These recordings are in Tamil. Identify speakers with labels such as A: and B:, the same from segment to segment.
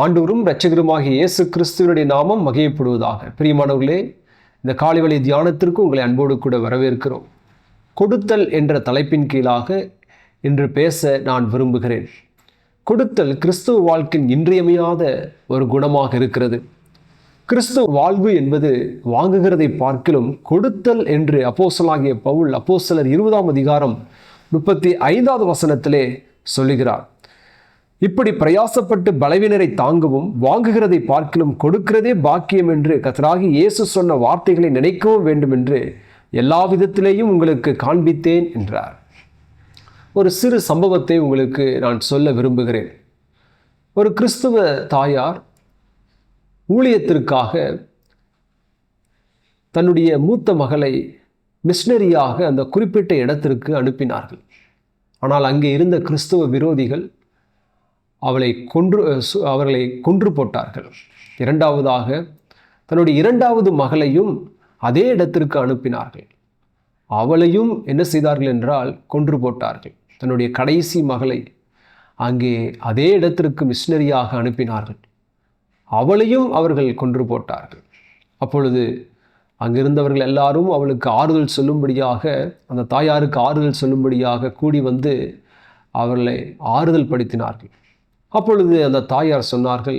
A: ஆண்டவரும் இரட்சகருமாகிய இயேசு கிறிஸ்துவினுடைய நாமம் மகிமைப்படுவதாக. பிரியமானவர்களே, இந்த காலைவேளை தியானத்திற்கு உங்களை அன்போடு கூட வரவேற்கிறோம். கொடுத்தல் என்ற தலைப்பின் கீழாக இன்று பேச நான் விரும்புகிறேன். கொடுத்தல் கிறிஸ்துவ வாழ்க்கையின் இன்றியமையாத ஒரு குணமாக இருக்கிறது. கிறிஸ்துவ வாழ்வு என்பது வாங்குகிறதை பார்க்கிலும் கொடுத்தல் என்று அப்போஸ்தலனாகிய பவுல் அப்போஸ்தலர் 20ஆம் அதிகாரம் 35வது வசனத்திலே சொல்லுகிறார். இப்படி பிரயாசப்பட்டு பலவீனரை தாங்கவும் வாங்குகிறதை பார்க்கிலும் கொடுக்கிறதே பாக்கியம் என்று கர்த்தராகிய இயேசு சொன்ன வார்த்தைகளை நினைக்கவும் வேண்டும் என்று எல்லா விதத்திலேயும் உங்களுக்கு காண்பித்தேன் என்றார். ஒரு சிறு சம்பவத்தை உங்களுக்கு நான் சொல்ல விரும்புகிறேன். ஒரு கிறிஸ்துவ தாயார் ஊழியத்திற்காக தன்னுடைய மூத்த மகளை மிஷனரியாக அந்த குறிப்பிட்ட இடத்திற்கு அனுப்பினார்கள். ஆனால் அங்கே இருந்த கிறிஸ்துவ விரோதிகள் அவர்களை கொன்று போட்டார்கள். இரண்டாவதாக தன்னுடைய இரண்டாவது மகளையும் அதே இடத்திற்கு அனுப்பினார்கள். அவளையும் என்ன செய்தார்கள் என்றால் கொன்று போட்டார்கள். தன்னுடைய கடைசி மகளை அங்கே அதே இடத்திற்கு மிஷனரியாக அனுப்பினார்கள். அவளையும் அவர்கள் கொன்று போட்டார்கள். அப்பொழுது அங்கிருந்தவர்கள் எல்லாரும் அவளுக்கு ஆறுதல் சொல்லும்படியாக, அந்த தாயாருக்கு ஆறுதல் சொல்லும்படியாக கூடி வந்து அவர்களை ஆறுதல் படுத்தினார்கள். அப்பொழுது அந்த தாயார் சொன்னார்கள்,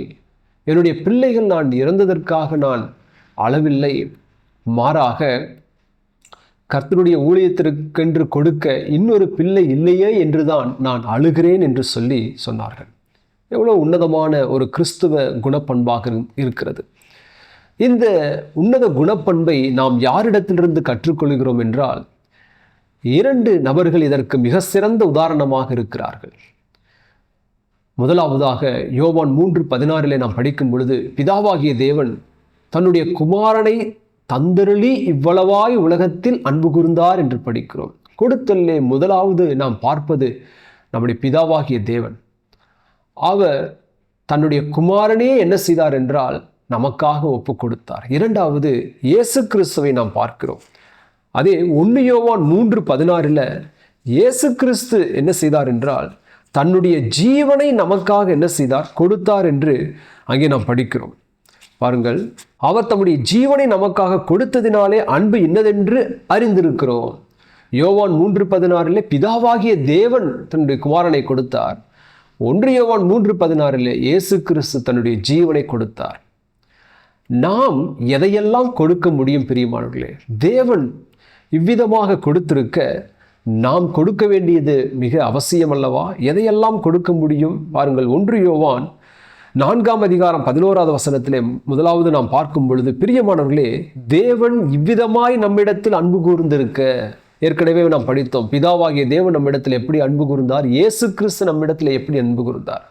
A: என்னுடைய பிள்ளைகள் நான் இறந்ததற்காக நான் அழவில்லை, மாறாக கர்த்தருடைய ஊழியத்திற்கென்று கொடுக்க இன்னொரு பிள்ளை இல்லையே என்றுதான் நான் அழுகிறேன் என்று சொல்லி சொன்னார்கள். எவ்வளோ உன்னதமான ஒரு கிறிஸ்துவ குணப்பண்பாக இருக்கிறது. இந்த உன்னத குணப்பண்பை நாம் யாரிடத்திலிருந்து கற்றுக்கொள்கிறோம் என்றால், இரண்டு நபர்கள் இதற்கு மிக சிறந்த உதாரணமாக இருக்கிறார்கள். முதலாவதாக யோவான் 3:16 நாம் படிக்கும் பொழுது, பிதாவாகிய தேவன் தன்னுடைய குமாரனை தந்தருளி இவ்வளவாய் உலகத்தில் அன்பு கூர்ந்தார் என்று படிக்கிறோம். கொடுத்தல்லே முதலாவது நாம் பார்ப்பது நம்முடைய பிதாவாகிய தேவன். அவர் தன்னுடைய குமாரனே என்ன செய்தார் என்றால் நமக்காக ஒப்பு கொடுத்தார். இரண்டாவது இயேசு கிறிஸ்துவை நாம் பார்க்கிறோம். அதே 1 யோவான் 3:16 இயேசு கிறிஸ்து என்ன செய்தார் என்றால் தன்னுடைய ஜீவனை நமக்காக என்ன செய்தார், கொடுத்தார் என்று அங்கே நாம் படிக்கிறோம். பாருங்கள், அவர் தம்முடைய ஜீவனை நமக்காக கொடுத்ததினாலே அன்பு இன்னதென்று அறிந்திருக்கிறோம். யோவான் 3:16 பிதாவாகிய தேவன் தன்னுடைய குமாரனை கொடுத்தார். 1 யோவான் 3:16 இயேசு கிறிஸ்து தன்னுடைய ஜீவனை கொடுத்தார். நாம் எதையெல்லாம் கொடுக்க முடியும் பிரியமானவர்களே? தேவன் இவ்விதமாக கொடுத்திருக்க நாம் கொடுக்க வேண்டியது மிக அவசியம் அல்லவா? எதையெல்லாம் கொடுக்க முடியும் பாருங்கள். 1 யோவான் 4ஆம் அதிகாரம் 11வது வசனத்திலே முதலாவது நாம் பார்க்கும் பொழுது, பிரியமானவர்களே, தேவன் இவ்விதமாய் நம்மிடத்தில் அன்பு கூர்ந்திருக்க, ஏற்கனவே நாம் படித்தோம், பிதாவாகிய தேவன் நம்மிடத்தில் எப்படி அன்பு கூர்ந்தார், இயேசு கிறிஸ்து நம்மிடத்தில் எப்படி அன்பு கூர்ந்தார்.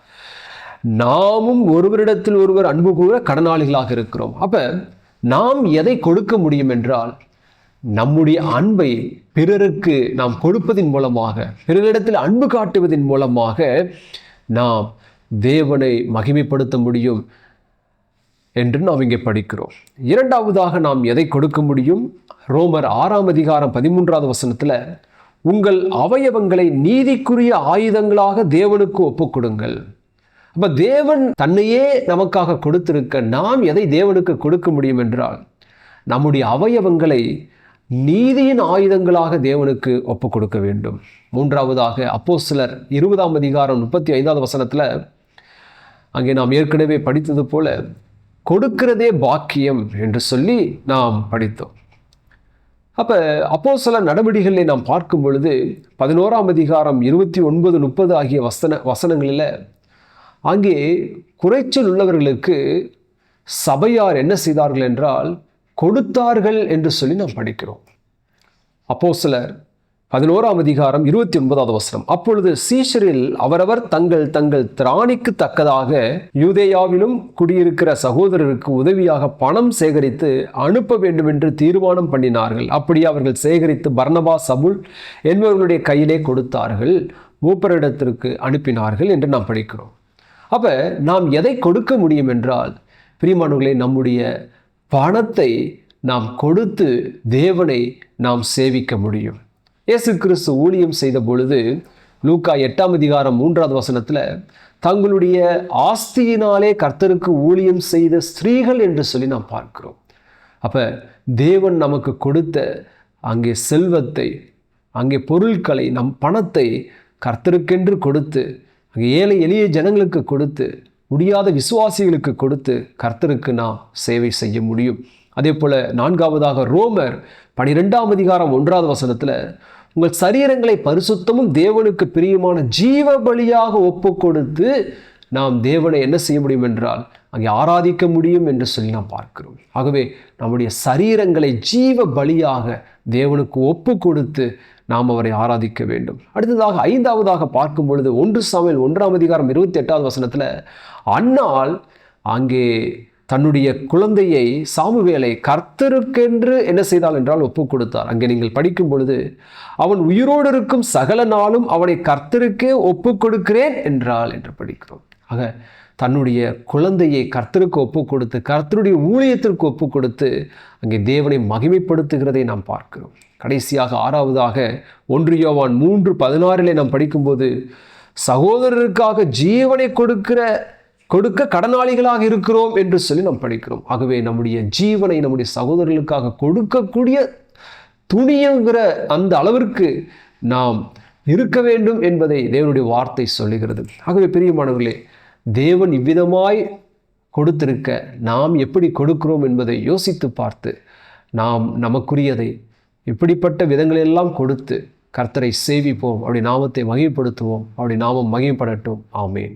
A: நாமும் ஒருவரிடத்தில் ஒருவர் அன்பு கூற கடனாளிகளாக இருக்கிறோம். அப்ப நாம் எதை கொடுக்க முடியும் என்றால், நம்முடைய அன்பை பிறருக்கு நாம் கொடுப்பதின் மூலமாக, பிறரிடத்தில் அன்பு காட்டுவதன் மூலமாக நாம் தேவனை மகிமைப்படுத்த முடியும் என்று நாம் இங்கே படிக்கிறோம். இரண்டாவதாக நாம் எதை கொடுக்க முடியும்? ரோமர் 6ஆம் அதிகாரம் 13வது வசனத்தில், உங்கள் அவயவங்களை நீதிக்குரிய ஆயுதங்களாக தேவனுக்கு ஒப்புக் கொடுங்கள். அப்ப தேவன் தன்னையே நமக்காக கொடுத்திருக்க நாம் எதை தேவனுக்கு கொடுக்க முடியும் என்றால், நம்முடைய அவயவங்களை நீதியின் ஆயுதங்களாக தேவனுக்கு ஒப்புக் கொடுக்க வேண்டும். மூன்றாவதாக அப்போஸ்தலர் 20ஆம் அதிகாரம் 35வது வசனத்தில் அங்கே நாம் ஏற்கனவே படித்தது போல கொடுக்கிறதே பாக்கியம் என்று சொல்லி நாம் படித்தோம். அப்போ அப்போஸ்தலர் நடவடிக்கைகளை நாம் பார்க்கும் பொழுது 11ஆம் அதிகாரம் 29, 30 ஆகிய வசனங்களில் அங்கே குறைச்சல் உள்ளவர்களுக்கு சபையார் என்ன செய்தார்கள் என்றால் கொடுத்தார்கள் என்று சொல்லி நாம் படிக்கிறோம். அப்போஸ்தலர் 11ஆம் அதிகாரம் 29வது வசனம், அப்பொழுது சீஷரில் அவரவர் தங்கள் தங்கள் திராணிக்கு தக்கதாக யூதேயாவிலும் குடியிருக்கிற சகோதரருக்கு உதவியாக பணம் சேகரித்து அனுப்ப வேண்டும் என்று தீர்மானம் பண்ணினார்கள். அப்படியே அவர்கள் சேகரித்து பர்னபா, சவுல் என்பவர்களுடைய கையிலே கொடுத்தார்கள், மூப்பரிடத்திற்கு அனுப்பினார்கள் என்று நாம் படிக்கிறோம். அப்ப நாம் எதை கொடுக்க முடியும் என்றால், பிரியமானவர்களே, நம்முடைய பணத்தை நாம் கொடுத்து தேவனை நாம் சேவிக்க முடியும். இயேசு கிறிஸ்து ஊழியம் செய்த பொழுது லூக்கா 8ஆம் அதிகாரம் 3வது வசனத்தில் தங்களுடைய ஆஸ்தியினாலே கர்த்தருக்கு ஊழியம் செய்த ஸ்திரீகள் என்று சொல்லி நாம் பார்க்கிறோம். அப்போ தேவன் நமக்கு கொடுத்த அங்கே செல்வத்தை, அங்கே பொருட்களை, நம் பணத்தை கர்த்தருக்கென்று கொடுத்து, அங்கே ஏழை எளிய ஜனங்களுக்கு கொடுத்து, முடியாத விசுவாசிகளுக்கு கொடுத்து கர்த்தருக்கு நாம் சேவை செய்ய முடியும். அதே போல் 4ஆவதாக ரோமர் 12ஆம் அதிகாரம் 1வது வசனத்தில் உங்கள் சரீரங்களை பரிசுத்தமும் தேவனுக்கு பிரியமான ஜீவ பலியாக ஒப்பு கொடுத்து நாம் தேவனை என்ன செய்ய முடியும் என்றால் அங்கே ஆராதிக்க முடியும் என்று சொல்லி நாம் பார்க்கிறோம். ஆகவே நம்முடைய சரீரங்களை ஜீவ பலியாக தேவனுக்கு ஒப்பு கொடுத்து நாம் அவரை ஆராதிக்க வேண்டும். அடுத்ததாக 5ஆவதாக பார்க்கும் பொழுது 1 சாமுவேல் 1ஆம் அதிகாரம் 28வது வசனத்தில் அன்னாள் அங்கே தன்னுடைய குழந்தையை சாமுவேலை கர்த்தருக்கென்று என்ன செய்தாள் என்றால் ஒப்பு கொடுத்தார். அங்கே நீங்கள் படிக்கும் பொழுது அவன் உயிரோடு இருக்கும் சகல நாளும் அவனை கர்த்தருக்கே ஒப்பு கொடுக்கிறேன் என்றாள் என்று படிக்கிறோம். ஆக தன்னுடைய குழந்தையை கர்த்தருக்கு ஒப்பு கொடுத்து, கர்த்தருடைய ஊழியத்திற்கு ஒப்பு கொடுத்து அங்கே தேவனை மகிமைப்படுத்துகிறதை நாம் பார்க்கிறோம். கடைசியாக 6ஆவதாக 1 யோவான் 3:16 நாம் படிக்கும்போது சகோதரருக்காக ஜீவனை கொடுக்க கடனாளிகளாக இருக்கிறோம் என்று சொல்லி நாம் படிக்கிறோம். ஆகவே நம்முடைய ஜீவனை நம்முடைய சகோதரர்களுக்காக கொடுக்கக்கூடிய துணியுங்கிற அந்த அளவிற்கு நாம் இருக்க வேண்டும் என்பதை தேவனுடைய வார்த்தை சொல்லுகிறது. ஆகவே பிரியமானவர்களே, தேவன் இவ்விதமாய் கொடுத்திருக்க நாம் எப்படி கொடுக்கிறோம் என்பதை யோசித்து பார்த்து நாம் நமக்குரியதை இப்படிப்பட்ட விதங்களெல்லாம் கொடுத்து கர்த்தரை சேவிப்போம். அப்படி நாமத்தை மகிமைப்படுத்துவோம். அப்படி நாமம் மகிமைப்படட்டும். ஆமேன்.